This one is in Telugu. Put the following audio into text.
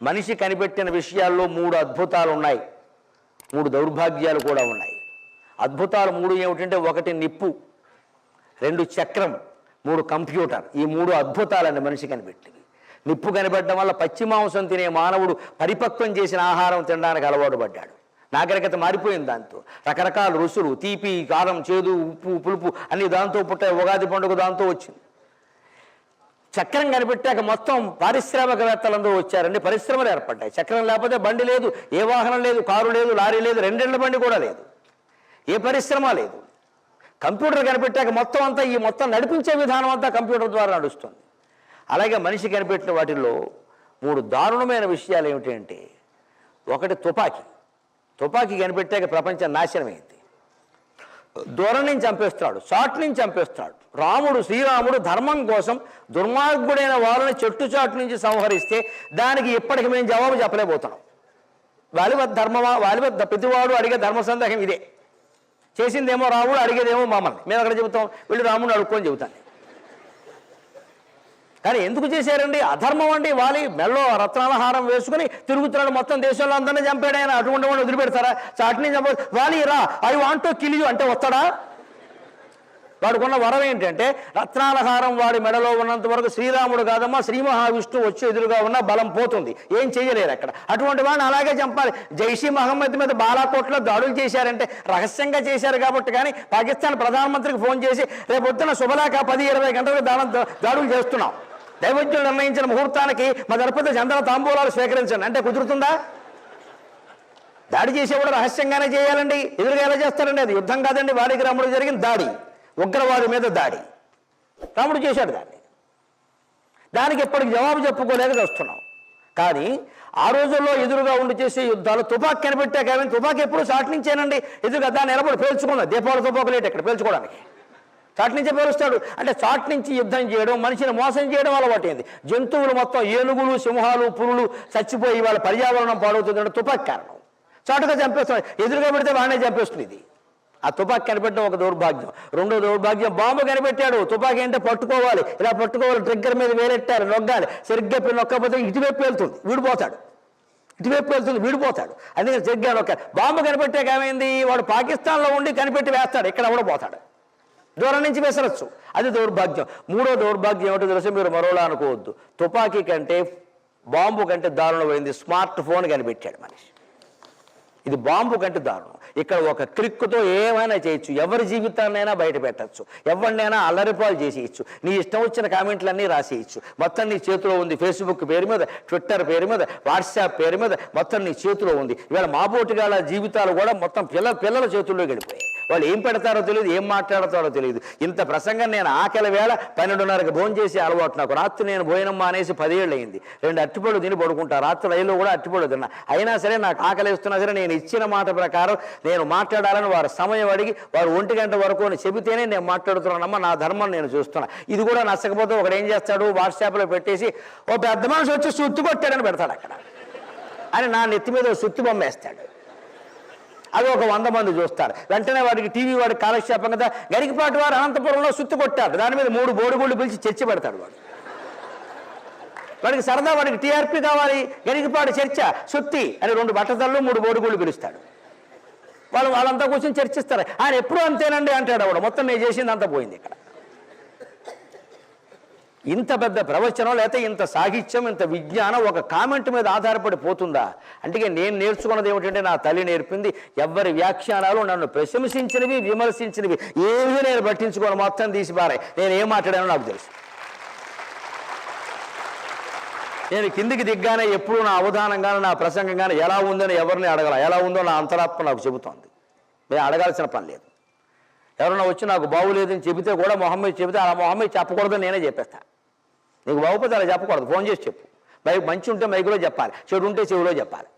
మనిషి కనిపెట్టిన విషయాల్లో 3 అద్భుతాలు ఉన్నాయి, 3 దౌర్భాగ్యాలు కూడా ఉన్నాయి. అద్భుతాలు 3 ఏమిటంటే 1 నిప్పు, 2 చక్రం, 3 కంప్యూటర్. ఈ 3 అద్భుతాలండి మనిషి కనిపెట్టినవి. నిప్పు కనిపెట్టడం వల్ల పచ్చి మాంసం తినే మానవుడు పరిపక్వం చేసిన ఆహారం తినడానికి అలవాటు పడ్డాడు. నాగరికత మారిపోయింది. దాంతో రకరకాల రుసులు, తీపి, కారం, చేదు, ఉప్పు, పులుపు అన్ని దాంతో పుట్టాయి. ఉగాది పండుగ దాంతో వచ్చింది. చక్రం కనిపెట్టాక మొత్తం పారిశ్రామికవేత్తలందరూ వచ్చారండి. పరిశ్రమలు ఏర్పడ్డాయి. చక్రం లేకపోతే బండి లేదు, ఏ వాహనం లేదు, కారు లేదు, లారీ లేదు, 2 బండి కూడా లేదు, ఏ పరిశ్రమ లేదు. కంప్యూటర్ కనిపెట్టాక మొత్తం అంతా ఈ మొత్తం నడిపించే విధానం అంతా కంప్యూటర్ ద్వారా నడుస్తుంది. అలాగే మనిషి కనిపెట్టిన వాటిల్లో 3 దారుణమైన విషయాలు ఏమిటంటే, 1 తుపాకీ. తుపాకీ కనిపెట్టాక ప్రపంచం నాశనమైంది. దూరం నుంచి చంపేస్తున్నాడు, చాట్ నుంచి చంపేస్తున్నాడు. శ్రీరాముడు ధర్మం కోసం దుర్మార్గుడైన వాళ్ళని చాటు నుంచి సంహరిస్తే దానికి ఇప్పటికి మేము జవాబు చెప్పలేకపోతున్నాం. వాలివత్ ధర్మమా, వాలివత్ ప్రతివాడు అడిగే ధర్మ సందేహం ఇదే. చేసిందేమో రాముడు, అడిగేదేమో మమ్మల్ని. మేము అక్కడ చెబుతాం, వీళ్ళు రాముడిని అడుక్కొని చెబుతాను. కానీ ఎందుకు చేశారండి? అధర్మం అండి. వాలి మెల్లో రత్నాల హారం వేసుకుని తిరుగుతున్నాడు, మొత్తం దేశంలో అందరినీ చంపాడు ఆయన. అటువంటి వాడు వదిలిపెడతారా? చాటిని చంప వాలి రా, I want to kill you అంటే వస్తాడా? వాడుకున్న వరం ఏంటంటే రత్నాల హారం వాడి మెడలో ఉన్నంత వరకు శ్రీరాముడు కాదమ్మా శ్రీ మహావిష్ణువు వచ్చి ఎదురుగా ఉన్న బలం పోతుంది, ఏం చేయలేరు అక్కడ. అటువంటి వాడిని అలాగే చంపాలి. జైషీ మహమ్మద్ మీద బాలాకోట్లో దాడులు చేశారంటే రహస్యంగా చేశారు కాబట్టి. కానీ పాకిస్తాన్ ప్రధానమంత్రికి ఫోన్ చేసి రేపొద్దున శుభలేఖ 10-20 గంటలకు దాడులు చేస్తున్నాం, దైవజ్ఞులు నిర్ణయించిన ముహూర్తానికి మా దళపతి చంద్ర తాంబూలాలు స్వీకరించండి అంటే కుదురుతుందా? దాడి చేసేవాడు రహస్యంగానే చేయాలండి. ఎదురుగా ఎలా చేస్తారండి? అది యుద్ధం కాదండి. వాడికి రాముడు జరిగిన దాడి, ఉగ్రవాది మీద దాడి. రాముడు చేశాడు దాన్ని. దానికి ఎప్పటికి జవాబు చెప్పుకోలేక వస్తున్నాం. కానీ ఆ రోజుల్లో ఎదురుగా ఉండి చేసే యుద్ధాలు తుపాకీ కనిపెట్టాక, తుపాకీ ఎప్పుడు చాటు నుంచేనండి. ఎదురుగా దాన్ని నిలబడి పేల్చుకున్నది. దీపావళి తుపాకు లేట్ ఎక్కడ పేల్చుకోవడానికి, చాటు నుంచే పేలుస్తాడు. అంటే చాటు నుంచి యుద్ధం చేయడం, మనిషిని మోసం చేయడం అలవాటైంది. జంతువులు మొత్తం ఏనుగులు, సింహాలు, పులులు చచ్చిపోయి వాళ్ళ పర్యావరణం పాడవుతుందంటే తుపాకీ కారణం. చాటుగా చంపేస్తాడు. ఎదురుగా పెడితే వాడినే చంపేస్తుంది. ఇది ఆ తుపాకీ కనిపెట్టడం ఒక దౌర్భాగ్యం. 2వ దౌర్భాగ్యం, బాంబు కనిపెట్టాడు. తుపాకీ అంటే పట్టుకోవాలి, ఇలా పట్టుకోవాలి, ట్రిగ్గర్ మీద వేలెట్టారు, నొగ్గాలి. సరిగ్గా నొక్కకపోతే ఇటువైపు వెళ్తుంది, వీడిపోతాడు. ఇటువైపు వెళ్తుంది, వీడిపోతాడు. అందుకని సరిగ్గా నొక్కాలి. బాంబు కనిపెట్టాక ఏమైంది? వాడు పాకిస్తాన్లో ఉండి కనిపెట్టి వేస్తాడు, ఇక్కడ కూడా పోతాడు, దూరం నుంచి వేసరచ్చు. అది దౌర్భాగ్యం. 3వ దౌర్భాగ్యం ఏమిటో తెలుసు? మీరు మరోలా అనుకోవద్దు. తుపాకీ కంటే బాంబు కంటే దారుణమైంది స్మార్ట్ ఫోన్ కనిపెట్టాడు మనిషి. ఇది బాంబు కంటే దారుణం. ఇక్కడ ఒక క్లిక్తో ఏమైనా చేయొచ్చు, ఎవరి జీవితాన్నైనా బయట పెట్టచ్చు, ఎవరినైనా అల్లరిపాలు చేసేయచ్చు, నీ ఇష్టం వచ్చిన కామెంట్లన్నీ రాసేయచ్చు. మొత్తం నీ చేతిలో ఉంది. ఫేస్బుక్ పేరు మీద, ట్విట్టర్ పేరు మీద, వాట్సాప్ పేరు మీద మొత్తం నీ చేతిలో ఉంది. ఇవాళ మాబోటిగాళ్ళ జీవితాలు కూడా మొత్తం పిల్లల చేతుల్లో గడిపోయాయి. వాళ్ళు ఏం పెడతారో తెలియదు, ఏం మాట్లాడతారో తెలియదు. ఇంత ప్రసంగం నేను ఆకలి వేళ 12:30కి భోజనం చేసే అలవాటు నాకు. రాత్రి నేను భోజనం మానేసి 10 ఏళ్ళు అయింది. 2 అరటిపళ్ళు తిని పడుకుంటా. రాత్రి రైల్లో కూడా అరటిపళ్ళు తిన్నా. అయినా సరే నాకు ఆకలి వేస్తున్నా సరే నేను ఇచ్చిన మాట ప్రకారం నేను మాట్లాడాలని వారు సమయం అడిగి వారు 1 గంట వరకు అని చెబితేనే నేను మాట్లాడుతున్నానమ్మా. నా ధర్మం నేను చూస్తున్నా. ఇది కూడా నచ్చకపోతే ఒకడు ఏం చేస్తాడు? వాట్సాప్లో పెట్టేసి ఓ పెద్ద మనిషి వచ్చి సుత్తి కొట్టాడని పెడతాడు అక్కడ అని నా నెత్తి మీద సుత్తి బొమ్మ వేస్తాడు. అది ఒక 100 మంది చూస్తారు. వెంటనే వాడికి టీవీ వాడికి కాలక్షేపం కదా, గరికపాటి వారు అనంతపురంలో సుత్తి కొట్టారు, దాని మీద 3 బోడిగుళ్ళు పిలిచి చర్చ పెడతాడు. వాడికి సరదా, వాడికి టీఆర్పీ కావాలి, గరికపాటి చర్చ, సుత్తి అని 2 బట్టతళ్ళు 3 బోడిగుళ్ళు పిలుస్తాడు. వాళ్ళంతా కూర్చొని చర్చిస్తారు. ఆయన ఎప్పుడూ అంతేనండి అంటాడు. వాడు మొత్తం నేను చేసింది అంతా పోయింది ఇక్కడ. ఇంత పెద్ద ప్రవచనం లేకపోతే ఇంత సాహిత్యం, ఇంత విజ్ఞానం ఒక కామెంట్ మీద ఆధారపడి పోతుందా? అంటే నేను నేర్చుకున్నది ఏమిటంటే నా తల్లి నేర్పింది. ఎవరి వ్యాఖ్యానాలు నన్ను ప్రశంసించినవి, విమర్శించినవి ఏమీ నేను పట్టించుకోను, మొత్తం తీసి పారాయి. నేను ఏం మాట్లాడానో నాకు తెలుసు. నేను కిందికి దిగ్గానే ఎప్పుడు నా అవధానంగానే నా ప్రసంగంగానే ఎలా ఉందని ఎవరిని అడగల. ఎలా ఉందో నా అంతరాత్మ నాకు చెబుతోంది. నేను అడగాల్సిన పని లేదు. ఎవరన్నా వచ్చి నాకు బాగులేదని చెబితే కూడా మొహమ్మద్ చెబితే అలా మొహమ్మద్ చెప్పకూడదని నేనే చెప్పేస్తాను. నీకు బాగుపోతే అలా చెప్పకూడదు, ఫోన్ చేసి చెప్పు. మంచి ఉంటే మైకులో చెప్పాలి, చెడు ఉంటే చెవిలో చెప్పాలి.